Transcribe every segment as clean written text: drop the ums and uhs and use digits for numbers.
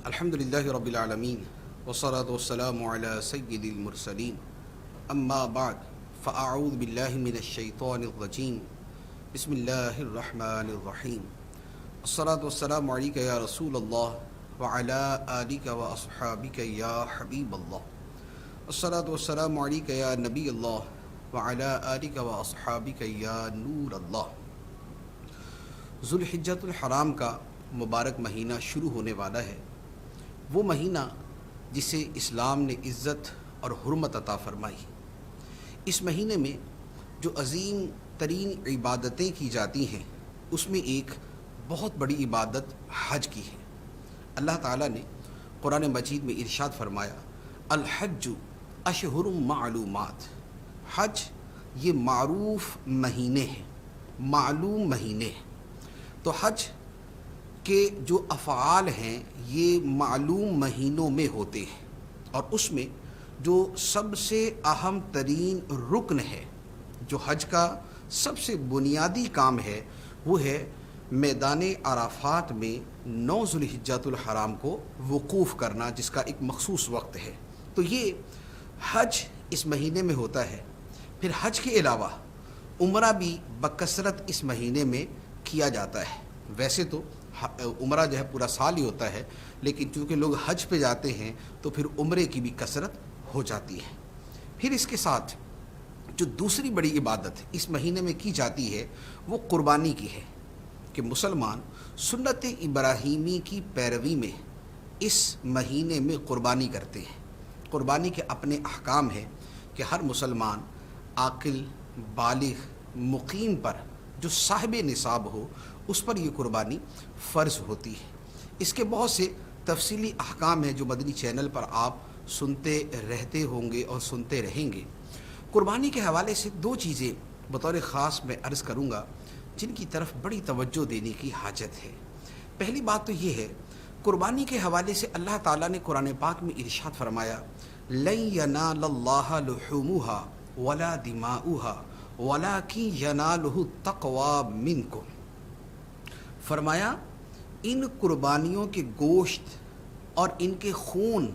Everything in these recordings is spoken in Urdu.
الحمد لله رب العالمين والصلاة والسلام على سيد المرسلين أما بعد فأعوذ بالله من الشيطان الرجيم بسم الله الرحمن الرحيم الصلاة والسلام عليك يا رسول الله وعلى آلك وأصحابك يا حبيب الله الصلاة والسلام عليك يا نبي الله وعلى آلك وأصحابك يا نور الله۔ ذوالحجۃ الحرام کا مبارک مہینہ شروع ہونے والا ہے، وہ مہینہ جسے اسلام نے عزت اور حرمت عطا فرمائی۔ اس مہینے میں جو عظیم ترین عبادتیں کی جاتی ہیں اس میں ایک بہت بڑی عبادت حج کی ہے۔ اللہ تعالیٰ نے قرآن مجید میں ارشاد فرمایا، الحج اشہر معلومات، حج یہ معروف مہینے ہیں، معلوم مہینے ہیں۔ تو حج کے جو افعال ہیں یہ معلوم مہینوں میں ہوتے ہیں، اور اس میں جو سب سے اہم ترین رکن ہے، جو حج کا سب سے بنیادی کام ہے، وہ ہے میدان عرفات میں 9 ذوالحجۃ الحرام کو وقوف کرنا، جس کا ایک مخصوص وقت ہے۔ تو یہ حج اس مہینے میں ہوتا ہے۔ پھر حج کے علاوہ عمرہ بھی بکثرت اس مہینے میں کیا جاتا ہے۔ ویسے تو عمرہ جو ہے پورا سال ہی ہوتا ہے، لیکن چونکہ لوگ حج پہ جاتے ہیں تو پھر عمرے کی بھی کثرت ہو جاتی ہے۔ پھر اس کے ساتھ جو دوسری بڑی عبادت اس مہینے میں کی جاتی ہے وہ قربانی کی ہے، کہ مسلمان سنت ابراہیمی کی پیروی میں اس مہینے میں قربانی کرتے ہیں۔ قربانی کے اپنے احکام ہیں کہ ہر مسلمان عاقل، بالغ، مقیم پر جو صاحب نصاب ہو اس پر یہ قربانی فرض ہوتی ہے۔ اس کے بہت سے تفصیلی احکام ہیں جو مدنی چینل پر آپ سنتے رہتے ہوں گے اور سنتے رہیں گے۔ قربانی کے حوالے سے 2 چیزیں بطور خاص میں عرض کروں گا جن کی طرف بڑی توجہ دینے کی حاجت ہے۔ پہلی بات تو یہ ہے، قربانی کے حوالے سے اللہ تعالیٰ نے قرآن پاک میں ارشاد فرمایا، لَن يَنَالَ اللَّهَ لُحُومُهَا وَلَا دِمَاؤُهَا وَلَكِن يَنَالُهُ التَّقْوَىٰ مِنكُمْ۔ فرمایا ان قربانیوں کے گوشت اور ان کے خون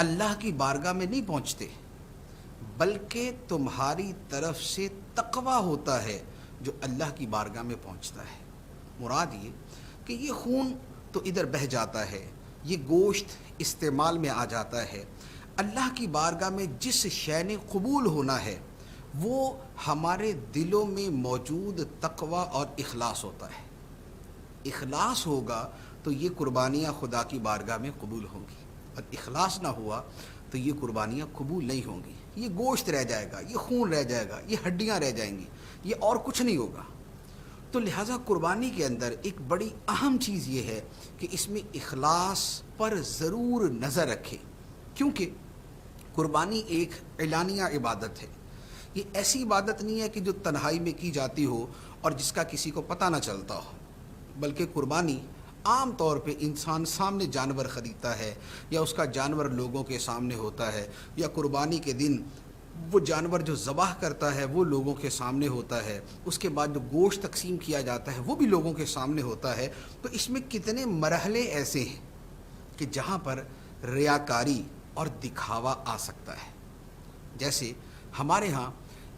اللہ کی بارگاہ میں نہیں پہنچتے، بلکہ تمہاری طرف سے تقویٰ ہوتا ہے جو اللہ کی بارگاہ میں پہنچتا ہے۔ مراد یہ کہ یہ خون تو ادھر بہہ جاتا ہے، یہ گوشت استعمال میں آ جاتا ہے، اللہ کی بارگاہ میں جس شے نے قبول ہونا ہے وہ ہمارے دلوں میں موجود تقویٰ اور اخلاص ہوتا ہے۔ اخلاص ہوگا تو یہ قربانیاں خدا کی بارگاہ میں قبول ہوں گی، اور اخلاص نہ ہوا تو یہ قربانیاں قبول نہیں ہوں گی۔ یہ گوشت رہ جائے گا، یہ خون رہ جائے گا، یہ ہڈیاں رہ جائیں گی، یہ اور کچھ نہیں ہوگا۔ تو لہٰذا قربانی کے اندر ایک بڑی اہم چیز یہ ہے کہ اس میں اخلاص پر ضرور نظر رکھیں، کیونکہ قربانی ایک اعلانیہ عبادت ہے۔ یہ ایسی عبادت نہیں ہے کہ جو تنہائی میں کی جاتی ہو اور جس کا کسی کو پتہ نہ چلتا ہو، بلکہ قربانی عام طور پہ انسان سامنے جانور خریدتا ہے، یا اس کا جانور لوگوں کے سامنے ہوتا ہے، یا قربانی کے دن وہ جانور جو ذبح کرتا ہے وہ لوگوں کے سامنے ہوتا ہے، اس کے بعد جو گوشت تقسیم کیا جاتا ہے وہ بھی لوگوں کے سامنے ہوتا ہے۔ تو اس میں کتنے مرحلے ایسے ہیں کہ جہاں پر ریاکاری اور دکھاوا آ سکتا ہے۔ جیسے ہمارے ہاں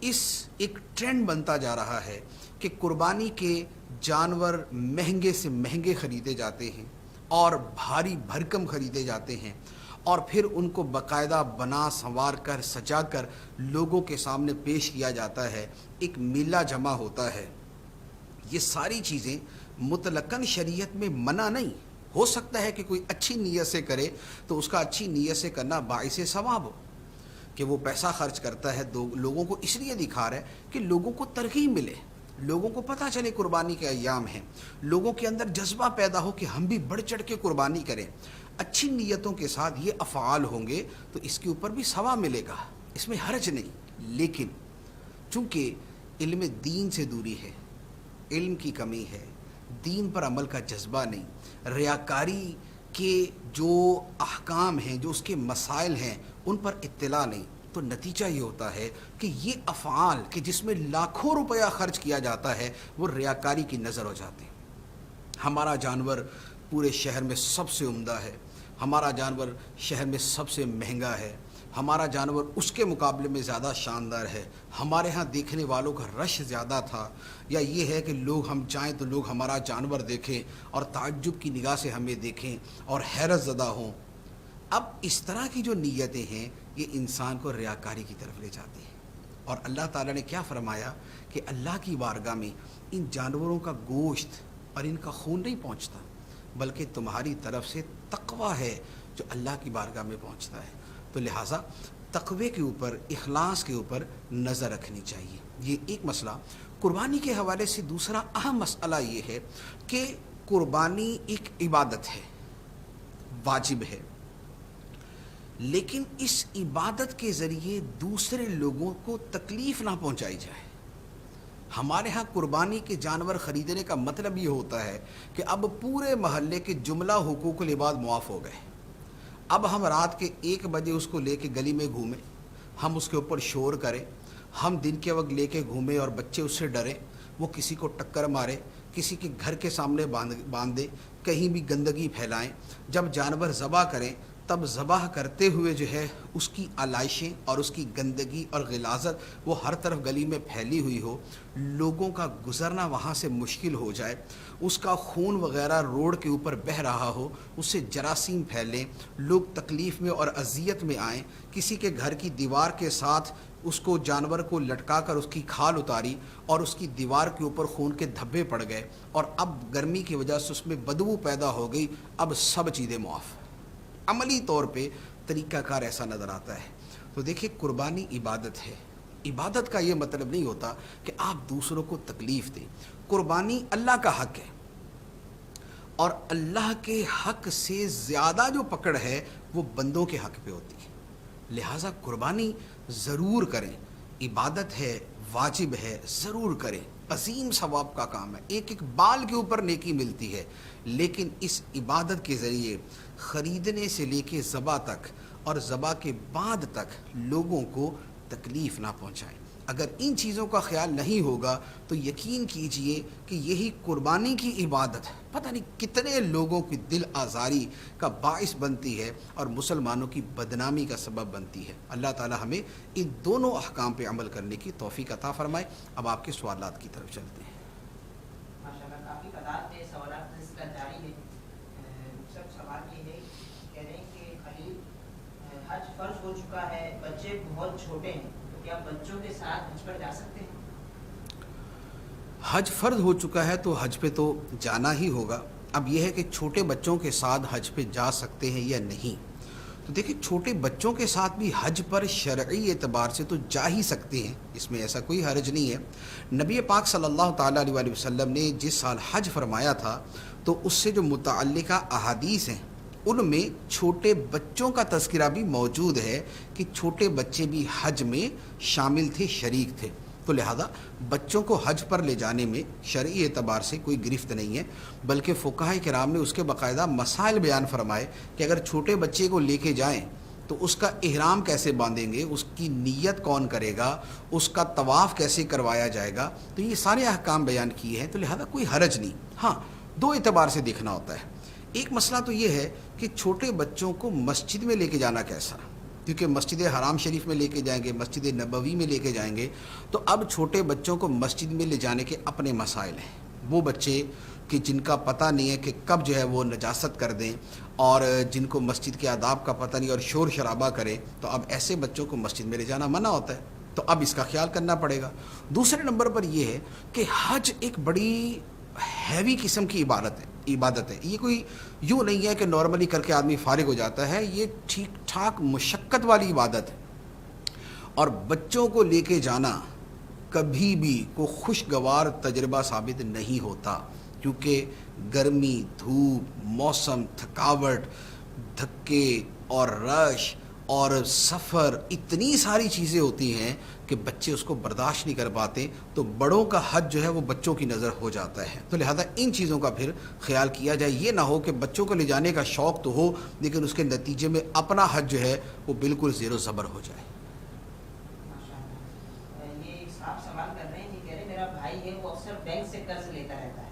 ایک ٹرینڈ بنتا جا رہا ہے کہ قربانی کے جانور مہنگے سے مہنگے خریدے جاتے ہیں اور بھاری بھرکم خریدے جاتے ہیں، اور پھر ان کو باقاعدہ بنا سنوار کر سجا کر لوگوں کے سامنے پیش کیا جاتا ہے، ایک میلہ جمع ہوتا ہے۔ یہ ساری چیزیں مطلقاً شریعت میں منع نہیں۔ ہو سکتا ہے کہ کوئی اچھی نیت سے کرے تو اس کا اچھی نیت سے کرنا باعث ثواب ہو، کہ وہ پیسہ خرچ کرتا ہے لوگوں کو اس لیے دکھا رہا ہے کہ لوگوں کو ترغیب ملے، لوگوں کو پتہ چلے قربانی کے ایام ہیں، لوگوں کے اندر جذبہ پیدا ہو کہ ہم بھی بڑھ چڑھ کے قربانی کریں۔ اچھی نیتوں کے ساتھ یہ افعال ہوں گے تو اس کے اوپر بھی ثواب ملے گا، اس میں حرج نہیں۔ لیکن چونکہ علم دین سے دوری ہے، علم کی کمی ہے، دین پر عمل کا جذبہ نہیں، ریاکاری کے جو احکام ہیں، جو اس کے مسائل ہیں ان پر اطلاع نہیں، تو نتیجہ یہ ہوتا ہے کہ یہ افعال کہ جس میں لاکھوں روپیہ خرچ کیا جاتا ہے وہ ریاکاری کی نظر ہو جاتے ہیں۔ ہمارا جانور پورے شہر میں سب سے عمدہ ہے، ہمارا جانور شہر میں سب سے مہنگا ہے، ہمارا جانور اس کے مقابلے میں زیادہ شاندار ہے، ہمارے ہاں دیکھنے والوں کا رش زیادہ تھا، یا یہ ہے کہ لوگ ہم چاہیں تو لوگ ہمارا جانور دیکھیں اور تعجب کی نگاہ سے ہمیں دیکھیں اور حیرت زدہ ہوں۔ اب اس طرح کی جو نیتیں ہیں یہ انسان کو ریاکاری کی طرف لے جاتی ہیں، اور اللہ تعالیٰ نے کیا فرمایا کہ اللہ کی بارگاہ میں ان جانوروں کا گوشت اور ان کا خون نہیں پہنچتا، بلکہ تمہاری طرف سے تقوی ہے جو اللہ کی بارگاہ میں پہنچتا ہے۔ تو لہٰذا تقوی کے اوپر، اخلاص کے اوپر نظر رکھنی چاہیے۔ یہ ایک مسئلہ۔ قربانی کے حوالے سے دوسرا اہم مسئلہ یہ ہے کہ قربانی ایک عبادت ہے، واجب ہے، لیکن اس عبادت کے ذریعے دوسرے لوگوں کو تکلیف نہ پہنچائی جائے۔ ہمارے ہاں قربانی کے جانور خریدنے کا مطلب یہ ہوتا ہے کہ اب پورے محلے کے جملہ حقوق العباد معاف ہو گئے۔ اب ہم رات کے 1 بجے اس کو لے کے گلی میں گھومیں، ہم اس کے اوپر شور کریں، ہم دن کے وقت لے کے گھومیں اور بچے اس سے ڈریں، وہ کسی کو ٹکر مارے، کسی کے گھر کے سامنے باندھ دے، کہیں بھی گندگی پھیلائیں۔ جب جانور ذبح کریں تب ذبح کرتے ہوئے جو ہے اس کی علائشیں اور اس کی گندگی اور غلاظت وہ ہر طرف گلی میں پھیلی ہوئی ہو، لوگوں کا گزرنا وہاں سے مشکل ہو جائے، اس کا خون وغیرہ روڈ کے اوپر بہہ رہا ہو، اس سے جراثیم پھیلیں، لوگ تکلیف میں اور اذیت میں آئیں، کسی کے گھر کی دیوار کے ساتھ اس کو جانور کو لٹکا کر اس کی کھال اتاری اور اس کی دیوار کے اوپر خون کے دھبے پڑ گئے اور اب گرمی کی وجہ سے اس میں بدبو پیدا ہو گئی، اب سب چیزیں معاف۔ عملی طور پہ طریقہ کار ایسا نظر آتا ہے۔ تو دیکھیں قربانی عبادت ہے، عبادت کا یہ مطلب نہیں ہوتا کہ آپ دوسروں کو تکلیف دیں۔ قربانی اللہ کا حق ہے اور اللہ کے حق سے زیادہ جو پکڑ ہے وہ بندوں کے حق پہ ہوتی ہے، لہٰذا قربانی ضرور کریں، عبادت ہے، واجب ہے، ضرور کریں، عظیم ثواب کا کام ہے، ایک ایک بال کے اوپر نیکی ملتی ہے، لیکن اس عبادت کے ذریعے خریدنے سے لے کے ذبح تک اور ذبح کے بعد تک لوگوں کو تکلیف نہ پہنچائیں۔ اگر ان چیزوں کا خیال نہیں ہوگا تو یقین کیجئے کہ یہی قربانی کی عبادت پتہ نہیں کتنے لوگوں کی دل آزاری کا باعث بنتی ہے اور مسلمانوں کی بدنامی کا سبب بنتی ہے۔ اللہ تعالی ہمیں ان دونوں احکام پہ عمل کرنے کی توفیق عطا فرمائے۔ اب آپ کے سوالات کی طرف چلتے ہیں۔ ماشاءاللہ کافی تعداد میں سوالات کا سلسلہ جاری ہے۔ سب سوال یہ ہے، کہہ رہے ہیں کہ خلیل حج فرض ہو چکا ہے، بچے بہت چھوٹے ہیں، تو کیا بچوں کے ساتھ حج پر جا سکتے ہیں؟ حج فرض ہو چکا ہے تو حج پہ تو جانا ہی ہوگا۔ اب یہ ہے کہ چھوٹے بچوں کے ساتھ حج پہ جا سکتے ہیں یا نہیں۔ تو دیکھیں چھوٹے بچوں کے ساتھ بھی حج پر شرعی اعتبار سے تو جا ہی سکتے ہیں، اس میں ایسا کوئی حرج نہیں ہے۔ نبی پاک صلی اللہ تعالیٰ علیہ وآلہ وسلم نے جس سال حج فرمایا تھا تو اس سے جو متعلقہ احادیث ہیں ان میں چھوٹے بچوں کا تذکرہ بھی موجود ہے کہ چھوٹے بچے بھی حج میں شامل تھے، شریک تھے، تو لہذا بچوں کو حج پر لے جانے میں شرعی اعتبار سے کوئی گرفت نہیں ہے، بلکہ فقہاء کرام نے اس کے باقاعدہ مسائل بیان فرمائے کہ اگر چھوٹے بچے کو لے کے جائیں تو اس کا احرام کیسے باندھیں گے، اس کی نیت کون کرے گا، اس کا طواف کیسے کروایا جائے گا، تو یہ سارے احکام بیان کیے ہیں، تو لہذا کوئی حرج نہیں۔ ہاں، دو اعتبار سے دیکھنا ہوتا ہے۔ ایک مسئلہ تو یہ ہے کہ چھوٹے بچوں کو مسجد میں لے کے جانا کیسا، کیونکہ مسجد حرام شریف میں لے کے جائیں گے، مسجد نبوی میں لے کے جائیں گے، تو اب چھوٹے بچوں کو مسجد میں لے جانے کے اپنے مسائل ہیں۔ وہ بچے کہ جن کا پتہ نہیں ہے کہ کب جو ہے وہ نجاست کر دیں اور جن کو مسجد کے آداب کا پتہ نہیں اور شور شرابہ کریں، تو اب ایسے بچوں کو مسجد میں لے جانا منع ہوتا ہے، تو اب اس کا خیال کرنا پڑے گا۔ دوسرے نمبر پر یہ ہے کہ حج ایک بڑی ہیوی قسم کی عبادت ہے، یہ کوئی یوں نہیں ہے کہ نارملی کر کے آدمی فارغ ہو جاتا ہے، یہ ٹھیک ٹھاک مشقت والی عبادت ہے، اور بچوں کو لے کے جانا کبھی بھی کوئی خوشگوار تجربہ ثابت نہیں ہوتا، کیونکہ گرمی، دھوپ، موسم، تھکاوٹ، دھکے اور رش اور سفر، اتنی ساری چیزیں ہوتی ہیں کہ بچے اس کو برداشت نہیں کر پاتے، تو بڑوں کا حج جو ہے وہ بچوں کی نظر ہو جاتا ہے، تو لہذا ان چیزوں کا پھر خیال کیا جائے۔ یہ نہ ہو کہ بچوں کو لے جانے کا شوق تو ہو لیکن اس کے نتیجے میں اپنا حج جو ہے وہ بالکل زیر و زبر ہو جائے۔ یہ صاحب سوال کر رہے ہیں، یہ کہہ رہے ہیں میرا بھائی ہے وہ اکثر بینک سے قرض لیتا رہتا ہے،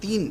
3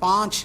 5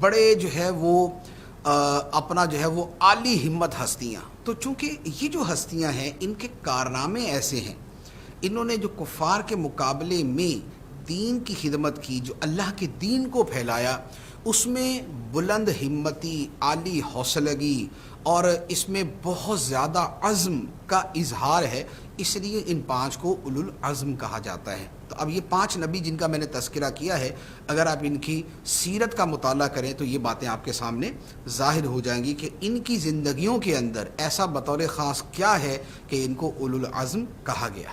بڑے جو ہے وہ اپنا جو ہے وہ عالی ہمت ہستیاں. تو چونکہ یہ جو ہستیاں ہیں ان کے کارنامے ایسے ہیں, انہوں نے جو کفار کے مقابلے میں دین کی خدمت کی, جو اللہ کے دین کو پھیلایا, اس میں بلند ہمتی, عالی حوصلگی اور اس میں بہت زیادہ عزم کا اظہار ہے, اس لیے ان 5 کو اولو العزم کہا جاتا ہے. تو اب یہ 5 نبی جن کا میں نے تذکرہ کیا ہے, اگر آپ ان کی سیرت کا مطالعہ کریں تو یہ باتیں آپ کے سامنے ظاہر ہو جائیں گی کہ ان کی زندگیوں کے اندر ایسا بطور خاص کیا ہے کہ ان کو اولو العزم کہا گیا.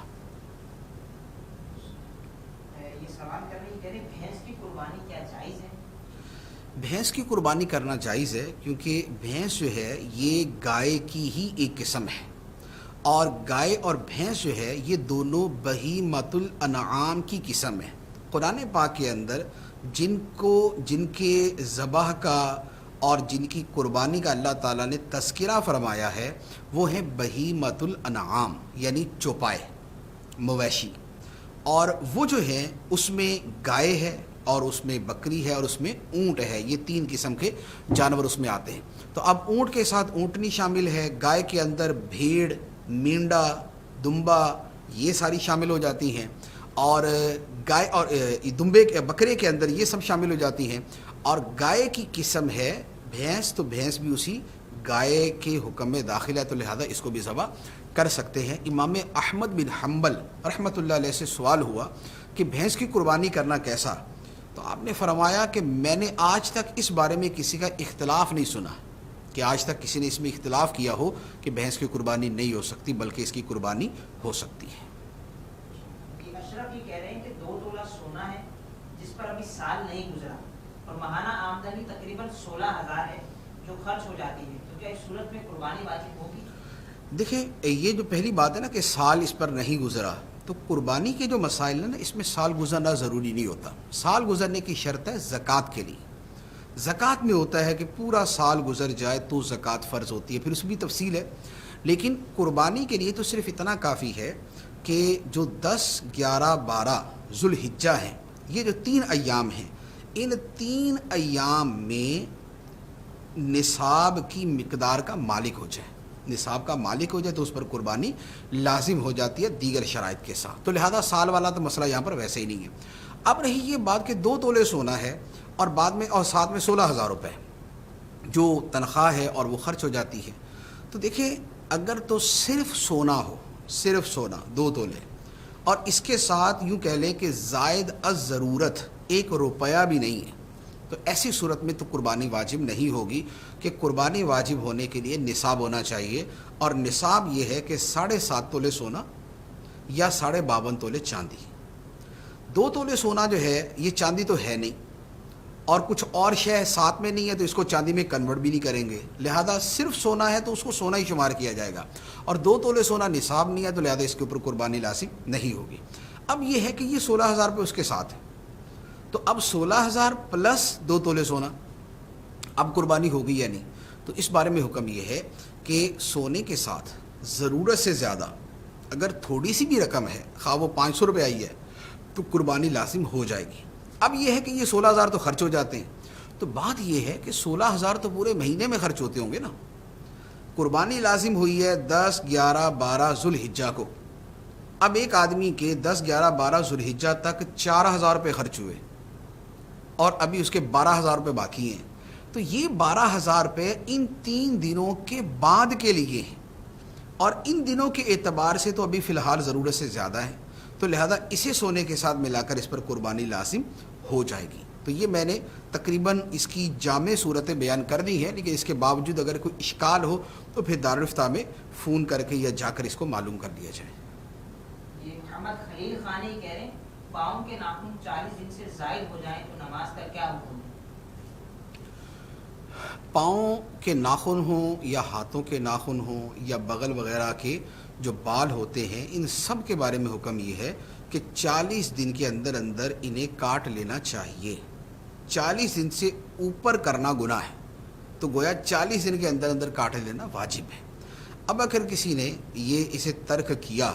یہ سوال کر رہی ہے کہ بھینس کی قربانی کیا جائز ہے؟ بھینس کی قربانی کرنا جائز ہے, کیونکہ بھینس جو ہے یہ گائے کی ہی ایک قسم ہے, اور گائے اور بھینس جو ہے یہ دونوں بہیمۃ الانعام کی قسم ہے. قرآن پاک کے اندر جن کے ذبح کا اور جن کی قربانی کا اللہ تعالیٰ نے تذکرہ فرمایا ہے وہ ہیں بہیمۃ الانعام, یعنی چوپائے, مویشی. اور وہ جو ہیں اس میں گائے ہے اور اس میں بکری ہے اور اس میں اونٹ ہے. یہ 3 قسم کے جانور اس میں آتے ہیں. تو اب اونٹ کے ساتھ اونٹنی شامل ہے, گائے کے اندر بھیڑ, مینڈا, دمبا, یہ ساری شامل ہو جاتی ہیں, اور گائے اور بکرے کے اندر یہ سب شامل ہو جاتی ہیں. اور گائے کی قسم ہے بھینس, تو بھینس بھی اسی گائے کے حکم میں داخل ہے, تو لہذا اس کو بھی ذبح کر سکتے ہیں. امام احمد بن حنبل رحمۃ اللہ علیہ سے سوال ہوا کہ بھینس کی قربانی کرنا کیسا, تو آپ نے فرمایا کہ میں نے آج تک اس بارے میں کسی کا اختلاف نہیں سنا کہ آج تک کسی نے اس میں اختلاف کیا ہو کہ بھینس کی قربانی نہیں ہو سکتی, بلکہ اس کی قربانی ہو سکتی ہے. اشرف یہ کہہ رہے ہیں کہ 2 تولہ سونا ہے جس پر ابھی سال نہیں گزرا اور ماہانہ آمدنی تقریباً 16,000 ہے جو خرچ ہو جاتی ہے, تو کیا اس صورت میں قربانی واجب ہوگی؟ دیکھیں, یہ جو پہلی بات ہے نا کہ سال اس پر نہیں گزرا, تو قربانی کے جو مسائل ہیں نا اس میں سال گزرنا ضروری نہیں ہوتا. سال گزرنے کی شرط ہے زکوٰۃ کے لیے. زکوٰۃ میں ہوتا ہے کہ پورا سال گزر جائے تو زکوٰۃ فرض ہوتی ہے, پھر اس میں بھی تفصیل ہے. لیکن قربانی کے لیے تو صرف اتنا کافی ہے کہ جو 10, 11, 12 ذوالحجہ ہیں, یہ جو 3 ایام ہیں, ان 3 ایام میں نصاب کی مقدار کا مالک ہو جائے, نصاب کا مالک ہو جائے تو اس پر قربانی لازم ہو جاتی ہے دیگر شرائط کے ساتھ. تو لہذا سال والا تو مسئلہ یہاں پر ویسے ہی نہیں ہے. اب رہی یہ بات کہ 2 تولے سونا ہے اور بعد میں اور ساتھ میں 16,000 روپے جو تنخواہ ہے اور وہ خرچ ہو جاتی ہے, تو دیکھیں اگر تو صرف سونا ہو, صرف سونا 2 تولے, اور اس کے ساتھ یوں کہہ لیں کہ زائد از ضرورت 1 روپیہ بھی نہیں ہے, تو ایسی صورت میں تو قربانی واجب نہیں ہوگی. کہ قربانی واجب ہونے کے لیے نصاب ہونا چاہیے, اور نصاب یہ ہے کہ 7.5 تولے سونا یا 52.5 تولے چاندی. 2 تولے سونا جو ہے یہ چاندی تو ہے نہیں, اور کچھ اور شے ساتھ میں نہیں ہے تو اس کو چاندی میں کنورٹ بھی نہیں کریں گے, لہذا صرف سونا ہے تو اس کو سونا ہی شمار کیا جائے گا. اور 2 تولے سونا نصاب نہیں ہے تو لہذا اس کے اوپر قربانی لازم نہیں ہوگی. اب یہ ہے کہ یہ 16,000 روپے اس کے ساتھ ہے, تو اب 16,000 پلس 2 تولے سونا, اب قربانی ہوگی یا نہیں. تو اس بارے میں حکم یہ ہے کہ سونے کے ساتھ ضرورت سے زیادہ اگر تھوڑی سی بھی رقم ہے, خواہ وہ 500 روپے آئی ہے, تو قربانی لازم ہو جائے گی. اب یہ ہے کہ یہ 16,000 تو خرچ ہو جاتے ہیں, تو بات یہ ہے کہ 16,000 تو پورے مہینے میں خرچ ہوتے ہوں گے نا. قربانی لازم ہوئی ہے 10, 11, 12 ذوالحجہ کو. اب ایک آدمی کے 10, 11, 12 ذوالحجہ تک 4,000 روپے خرچ ہوئے اور ابھی اس کے 12,000 روپے باقی ہیں, تو یہ 12,000 روپے ان 3 دنوں کے بعد کے لیے ہیں, اور ان دنوں کے اعتبار سے تو ابھی فی الحال ضرورت سے زیادہ ہے, تو لہذا اسے سونے کے ساتھ ملا کر اس پر قربانی لازم ہو جائے گی. تو یہ میں نے تقریباً اس کی جامع صورتیں بیان کر دی ہیں, لیکن اس کے باوجود اگر کوئی اشکال ہو تو پھر دارالفتہ میں فون کر کے یا جا کر اس کو معلوم کر دیا جائے. یہ محمد خلیل خان ہی کہہ رہے ہیں پاؤں کے ناخن 40 دن سے زائد ہو جائیں تو نماز کا کیا حکم ہے؟ پاؤں کے ناخن ہوں یا ہاتھوں کے ناخن ہوں یا بغل وغیرہ کے جو بال ہوتے ہیں, ان سب کے بارے میں حکم یہ ہے کہ 40 دن کے اندر اندر انہیں کاٹ لینا چاہیے. 40 دن سے اوپر کرنا گناہ ہے, تو گویا 40 دن کے اندر اندر کاٹ لینا واجب ہے. اب اگر کسی نے اسے ترک کیا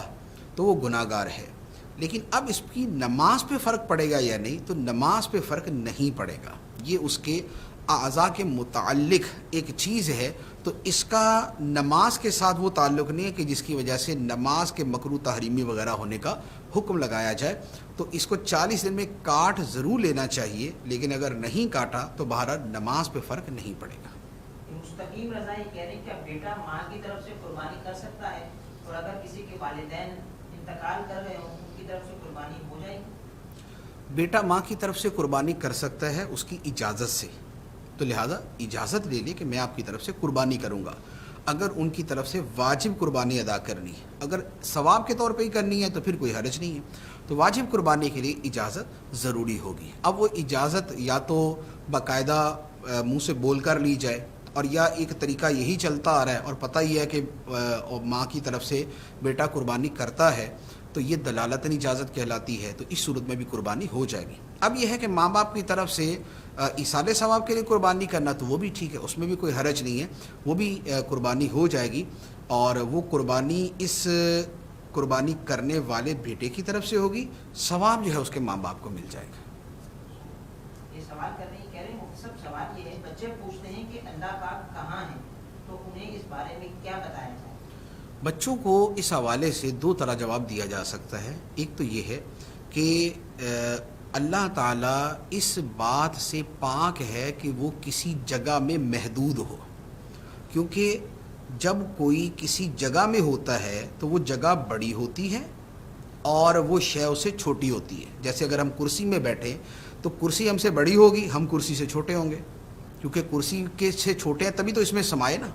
تو وہ گناہ گار ہے, لیکن اب اس کی نماز پہ فرق پڑے گا یا نہیں, تو نماز پہ فرق نہیں پڑے گا. یہ اس کے اعضاء کے متعلق ایک چیز ہے تو اس کا نماز کے ساتھ وہ تعلق نہیں ہے کہ جس کی وجہ سے نماز کے مکروہ تحریمی وغیرہ ہونے کا حکم لگایا جائے. تو اس کو 40 دن میں کاٹ ضرور لینا چاہیے، لیکن اگر نہیں کاٹا تو بہرحال نماز پہ فرق نہیں پڑے گا. مستقیم رضا یہ کہہ رہے ہیں کہ بیٹا ماں کی طرف سے قربانی کر سکتا ہے، اور اگر کسی کے والدین انتقال کر رہے ہوں ان کی طرف سے قربانی ہو جائے گی؟ بیٹا ماں کی طرف سے قربانی کر سکتا ہے اس کی اجازت سے، تو لہٰذا اجازت لے لے کہ میں آپ کی طرف سے قربانی کروں گا. اگر ان کی طرف سے واجب قربانی ادا کرنی ہے، اگر ثواب کے طور پہ ہی کرنی ہے تو پھر کوئی حرج نہیں ہے. تو واجب قربانی کے لیے اجازت ضروری ہوگی. اب وہ اجازت یا تو باقاعدہ منہ سے بول کر لی جائے، اور یا ایک طریقہ یہی چلتا آ رہا ہے اور پتہ ہی ہے کہ ماں کی طرف سے بیٹا قربانی کرتا ہے تو یہ دلالتاً اجازت کہلاتی ہے، تو اس صورت میں بھی قربانی ہو جائے گی. اب یہ ہے کہ ماں باپ کی طرف سے ایصال ثواب کے لیے قربانی کرنا تو وہ بھی ٹھیک ہے، اس میں بھی کوئی حرج نہیں ہے، وہ بھی قربانی ہو جائے گی. اور وہ قربانی اس قربانی کرنے والے بیٹے کی طرف سے ہوگی، ثواب جو ہے اس کے ماں باپ کو مل جائے گا. یہ سوال کر رہے ہیں، کہہ رہے ہیں سب سوال یہ ہے، بچے پوچھتے ہیں کہ اللہ پاک کہاں ہے، تو انہیں اس بارے میں کیا بتایا جائے؟ بچوں کو اس حوالے سے دو طرح جواب دیا جا سکتا ہے. ایک تو یہ ہے کہ اللہ تعالیٰ اس بات سے پاک ہے کہ وہ کسی جگہ میں محدود ہو، کیونکہ جب کوئی کسی جگہ میں ہوتا ہے تو وہ جگہ بڑی ہوتی ہے اور وہ شے اسے چھوٹی ہوتی ہے. جیسے اگر ہم کرسی میں بیٹھے تو کرسی ہم سے بڑی ہوگی، ہم کرسی سے چھوٹے ہوں گے، کیونکہ کرسی کے سے چھوٹے ہیں تبھی تو اس میں سمائے نا.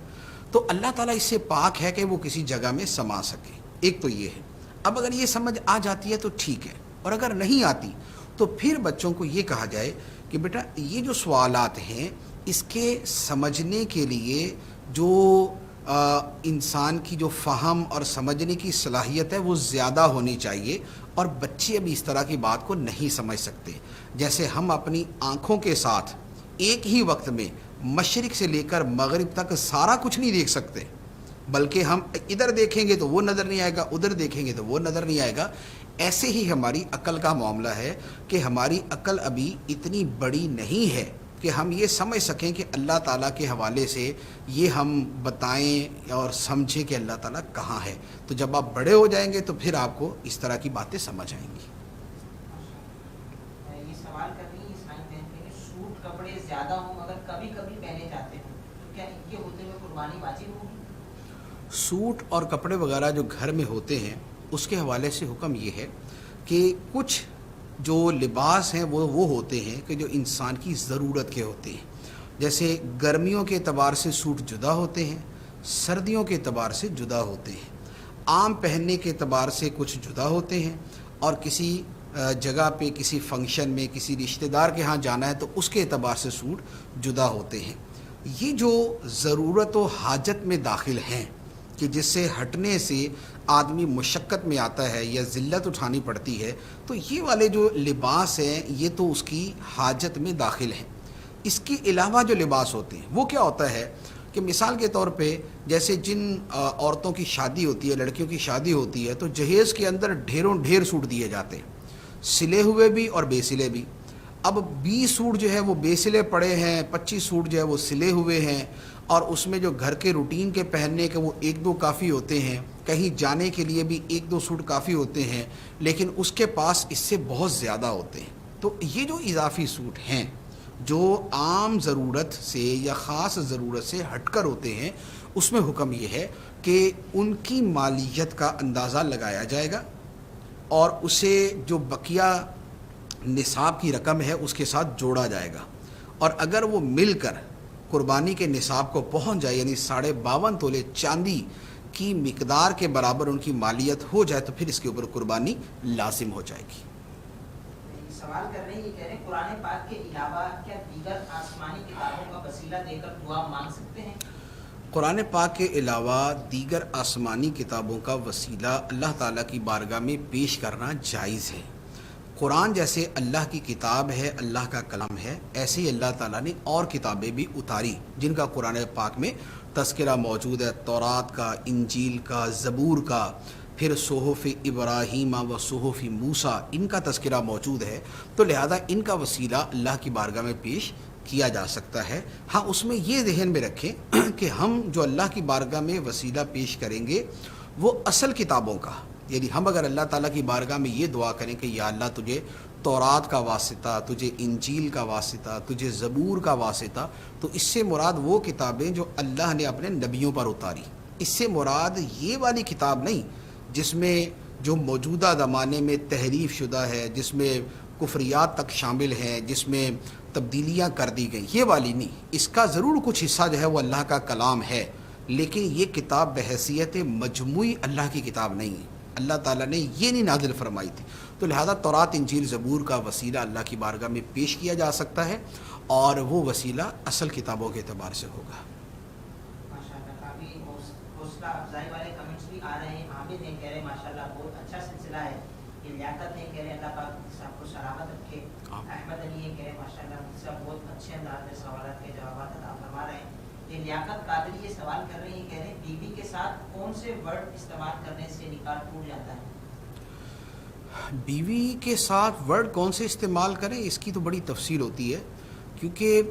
تو اللہ تعالیٰ اس سے پاک ہے کہ وہ کسی جگہ میں سما سکے. ایک تو یہ ہے. اب اگر یہ سمجھ آ جاتی ہے تو ٹھیک ہے، اور اگر نہیں آتی تو پھر بچوں کو یہ کہا جائے کہ بیٹا یہ جو سوالات ہیں اس کے سمجھنے کے لیے جو انسان کی جو فہم اور سمجھنے کی صلاحیت ہے وہ زیادہ ہونی چاہیے، اور بچے ابھی اس طرح کی بات کو نہیں سمجھ سکتے. جیسے ہم اپنی آنکھوں کے ساتھ ایک ہی وقت میں مشرق سے لے کر مغرب تک سارا کچھ نہیں دیکھ سکتے، بلکہ ہم ادھر دیکھیں گے تو وہ نظر نہیں آئے گا، ادھر دیکھیں گے تو وہ نظر نہیں آئے گا. ایسے ہی ہماری عقل کا معاملہ ہے کہ ہماری عقل ابھی اتنی بڑی نہیں ہے کہ ہم یہ سمجھ سکیں کہ اللہ تعالیٰ کے حوالے سے یہ ہم بتائیں اور سمجھیں کہ اللہ تعالیٰ کہاں ہے. تو جب آپ بڑے ہو جائیں گے تو پھر آپ کو اس طرح کی باتیں سمجھ آئیں گی. یہ سوال کر رہی ہیں اسلامی بہن کہ سوٹ کپڑے زیادہ ہوں مگر کبھی کبھی پہنے جاتے ہیں، تو کیا ان کے ہوتے ہوئے قربانی واجب ہوگی؟ سوٹ اور کپڑے وغیرہ جو گھر میں ہوتے ہیں اس کے حوالے سے حکم یہ ہے کہ کچھ جو لباس ہیں وہ ہوتے ہیں کہ جو انسان کی ضرورت کے ہوتے ہیں. جیسے گرمیوں کے اعتبار سے سوٹ جدا ہوتے ہیں، سردیوں کے اعتبار سے جدا ہوتے ہیں، عام پہننے کے اعتبار سے کچھ جدا ہوتے ہیں، اور کسی جگہ پہ کسی فنکشن میں کسی رشتہ دار کے ہاں جانا ہے تو اس کے اعتبار سے سوٹ جدا ہوتے ہیں. یہ جو ضرورت و حاجت میں داخل ہیں کہ جس سے ہٹنے سے آدمی مشقت میں آتا ہے یا ذلت اٹھانی پڑتی ہے، تو یہ والے جو لباس ہیں یہ تو اس کی حاجت میں داخل ہیں. اس کے علاوہ جو لباس ہوتے ہیں وہ کیا ہوتا ہے کہ مثال کے طور پہ جیسے جن عورتوں کی شادی ہوتی ہے، لڑکیوں کی شادی ہوتی ہے، تو جہیز کے اندر ڈھیروں ڈھیر سوٹ دیے جاتے ہیں، سلے ہوئے بھی اور بے سلے بھی. اب 20 سوٹ جو ہے وہ بے سلے پڑے ہیں، 25 سوٹ جو ہے وہ سلے ہوئے ہیں، اور اس میں جو گھر کے روٹین کے پہننے کے وہ 1-2 کافی ہوتے ہیں، کہیں جانے کے لیے بھی 1-2 سوٹ کافی ہوتے ہیں، لیکن اس کے پاس اس سے بہت زیادہ ہوتے ہیں. تو یہ جو اضافی سوٹ ہیں جو عام ضرورت سے یا خاص ضرورت سے ہٹ کر ہوتے ہیں، اس میں حکم یہ ہے کہ ان کی مالیت کا اندازہ لگایا جائے گا، اور اسے جو بقیہ نصاب کی رقم ہے اس کے ساتھ جوڑا جائے گا، اور اگر وہ مل کر قربانی کے نصاب کو پہنچ جائے، یعنی 52.5 تولے چاندی کی مقدار کے برابر ان کی مالیت ہو جائے، تو پھر اس کے اوپر قربانی لازم ہو جائے گی. سوال کر رہے ہیں، یہ کہہ رہے ہیں قرآن پاک کے علاوہ کیا دیگر آسمانی کتابوں کا وسیلہ دے کر دعا مانگ سکتے ہیں؟ قرآن پاک کے علاوہ دیگر آسمانی کتابوں کا وسیلہ اللہ تعالیٰ کی بارگاہ میں پیش کرنا جائز ہے. قرآن جیسے اللہ کی کتاب ہے، اللہ کا کلام ہے، ایسے ہی اللہ تعالیٰ نے اور کتابیں بھی اتاری جن کا قرآن پاک میں تذکرہ موجود ہے. تورات کا، انجیل کا، زبور کا، پھر صحف ابراہیم و صحف موسیٰ، ان کا تذکرہ موجود ہے. تو لہذا ان کا وسیلہ اللہ کی بارگاہ میں پیش کیا جا سکتا ہے۔ ہاں اس میں یہ ذہن میں رکھیں کہ ہم جو اللہ کی بارگاہ میں وسیلہ پیش کریں گے وہ اصل کتابوں کا، یعنی ہم اگر اللہ تعالیٰ کی بارگاہ میں یہ دعا کریں کہ یا اللہ تجھے تورات کا واسطہ، تجھے انجیل کا واسطہ، تجھے زبور کا واسطہ، تو اس سے مراد وہ کتابیں جو اللہ نے اپنے نبیوں پر اتاری، اس سے مراد یہ والی کتاب نہیں جس میں جو موجودہ زمانے میں تحریف شدہ ہے، جس میں کفریات تک شامل ہیں، جس میں تبدیلیاں کر دی گئیں، یہ والی نہیں۔ اس کا ضرور کچھ حصہ جو ہے وہ اللہ کا کلام ہے، لیکن یہ کتاب بحیثیت مجموعی اللہ کی کتاب نہیں ہے، اللہ تعالیٰ نے یہ نہیں نازل فرمائی تھی۔ تو لہذا تورات انجیل زبور کا وسیلہ اللہ کی بارگاہ میں پیش کیا جا سکتا ہے، اور وہ وسیلہ اصل کتابوں کے اعتبار سے ہوگا۔ ماشاءاللہ کافی حوصلہ افزائی والے کمنٹس بھی آ رہے ہیں۔ عامر ہیں کہہ رہے ہیں ماشاءاللہ بہت اچھا سلسلہ ہے۔ یہ لیاقت ہیں کہہ رہے ہیں اللہ پاک صاحب کو سلامت رکھے۔ احمد علی ہیں کہہ رہے ہیں ماشاءاللہ صاحب بہت اچھے انداز میں سوالات کے جوابات عطا فرما رہے ہیں۔ یہ لیاقت قادری یہ سوال کر رہی ہیں، کہہ رہے ہیں بیوی کے ساتھ کون سے ورڈ استعمال کرنے سے نکاح ٹوٹ جاتا ہے؟ بیوی کے ساتھ ورڈ کون سے استعمال کریں اس کی تو بڑی تفصیل ہوتی ہے، کیونکہ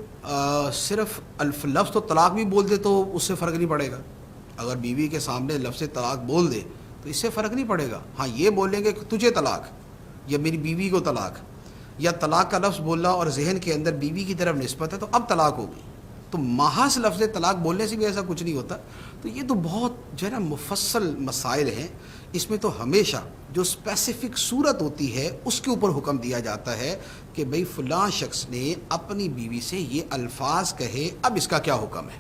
صرف لفظ تو طلاق بھی بول دے تو اس سے فرق نہیں پڑے گا۔ اگر بیوی کے سامنے لفظ طلاق بول دے تو اس سے فرق نہیں پڑے گا۔ ہاں یہ بولیں گے کہ تجھے طلاق یا میری بیوی کو طلاق، یا طلاق کا لفظ بولا اور ذہن کے اندر بیوی کی طرف نسبت ہے تو اب طلاق ہوگی، تو محض لفظ طلاق بولنے سے بھی ایسا کچھ نہیں ہوتا۔ تو یہ تو بہت جو ہے نا مفصل مسائل ہیں، اس میں تو ہمیشہ جو اسپیسیفک صورت ہوتی ہے اس کے اوپر حکم دیا جاتا ہے کہ بھئی فلاں شخص نے اپنی بیوی سے یہ الفاظ کہے، اب اس کا کیا حکم ہے۔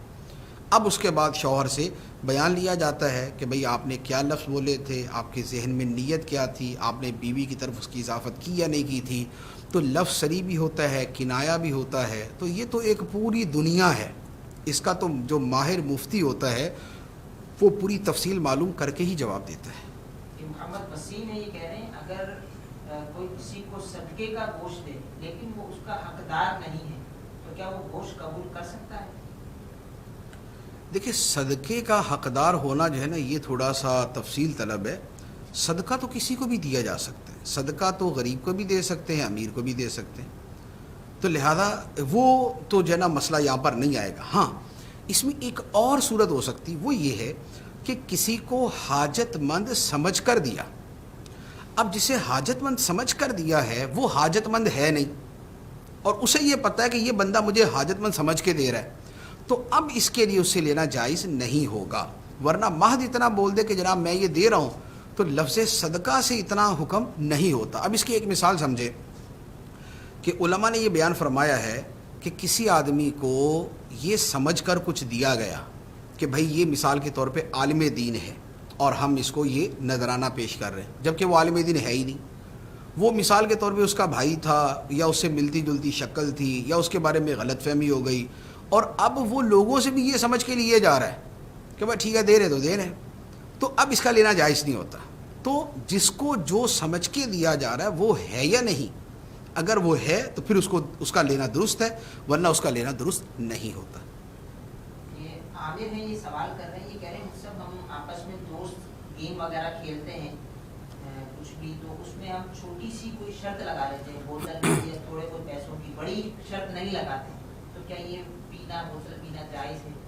اب اس کے بعد شوہر سے بیان لیا جاتا ہے کہ بھئی آپ نے کیا لفظ بولے تھے، آپ کے ذہن میں نیت کیا تھی، آپ نے بیوی کی طرف اس کی اضافت کی یا نہیں کی تھی۔ تو لفظ سری بھی ہوتا ہے، کنایا بھی ہوتا ہے، تو یہ تو ایک پوری دنیا ہے، اس کا تو جو ماہر مفتی ہوتا ہے وہ پوری تفصیل معلوم کر کے ہی جواب دیتا ہے۔ محمد وسیم ہے یہ کہہ رہے ہیں اگر کوئی کسی کو صدقے کا گوشت دے لیکن وہ اس کا حقدار نہیں ہے تو کیا وہ گوشت قبول کر سکتا ہے؟ دیکھیں صدقے کا حقدار ہونا جو ہے نا یہ تھوڑا سا تفصیل طلب ہے۔ صدقہ تو کسی کو بھی دیا جا سکتا ہے، صدقہ تو غریب کو بھی دے سکتے ہیں، امیر کو بھی دے سکتے ہیں، تو لہذا وہ تو جو ہے نا مسئلہ یہاں پر نہیں آئے گا۔ ہاں اس میں ایک اور صورت ہو سکتی، وہ یہ ہے کہ کسی کو حاجت مند سمجھ کر دیا۔ اب جسے حاجت مند سمجھ کر دیا ہے وہ حاجت مند ہے نہیں، اور اسے یہ پتہ ہے کہ یہ بندہ مجھے حاجت مند سمجھ کے دے رہا ہے، تو اب اس کے لیے اسے لینا جائز نہیں ہوگا۔ ورنہ محض اتنا بول دے کہ جناب میں یہ دے رہا ہوں تو لفظ صدقہ سے اتنا حکم نہیں ہوتا۔ اب اس کی ایک مثال سمجھے کہ علماء نے یہ بیان فرمایا ہے کہ کسی آدمی کو یہ سمجھ کر کچھ دیا گیا کہ بھائی یہ مثال کے طور پہ عالم دین ہے اور ہم اس کو یہ نذرانہ پیش کر رہے ہیں، جبکہ وہ عالم دین ہے ہی نہیں، وہ مثال کے طور پہ اس کا بھائی تھا یا اس سے ملتی جلتی شکل تھی یا اس کے بارے میں غلط فہمی ہو گئی، اور اب وہ لوگوں سے بھی یہ سمجھ کے لیے جا رہا ہے کہ بھائی ٹھیک ہے دے رہے تو دے رہے، تو اب اس کا لینا جائز نہیں ہوتا۔ تو جس کو جو سمجھ کے دیا جا رہا ہے وہ ہے یا نہیں، اگر وہ ہے تو پھر اس کا لینا درست ہے، ورنہ اس کا لینا درست نہیں ہوتا۔ یہ عامر ہیں یہ سوال کر رہے ہیں، یہ کہہ رہے ہیں سب ہم آپس میں دوست گیم وغیرہ کھیلتے ہیں کچھ بھی، تو اس میں ہم چھوٹی سی کوئی شرط لگا لیتے ہیں بوتل کی یا تھوڑے کوئی پیسوں کی، بڑی شرط نہیں لگاتے، تو کیا یہ پینا بوتل پینا جائز ہے؟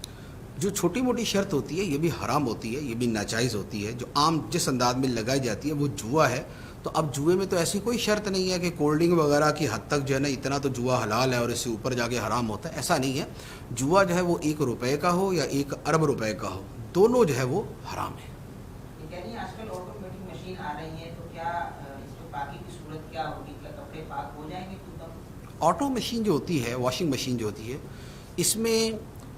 جو چھوٹی موٹی شرط ہوتی ہے یہ بھی حرام ہوتی ہے، یہ بھی ناجائز ہوتی ہے۔ جو عام جس انداز میں لگائی جاتی ہے وہ جوا ہے۔ تو اب جوئے میں تو ایسی کوئی شرط نہیں ہے کہ کولڈ ڈرنک وغیرہ کی حد تک جو ہے نا اتنا تو جوا حلال ہے اور اس سے اوپر جا کے حرام ہوتا ہے، ایسا نہیں ہے۔ جوا جو ہے وہ 1 روپے کا ہو یا 1 ارب روپے کا ہو، دونوں جو ہے وہ حرام ہے۔ یہ کہہ رہی ہیں آج کل آٹومیٹک مشین آ رہی ہیں، تو کیا اس میں پاکی کی صورت کیا ہوگی؟ کیا کپڑے پاک ہو جائیں گے خود بخود؟ آٹو مشین جو ہوتی ہے، واشنگ مشین جو ہوتی ہے، اس میں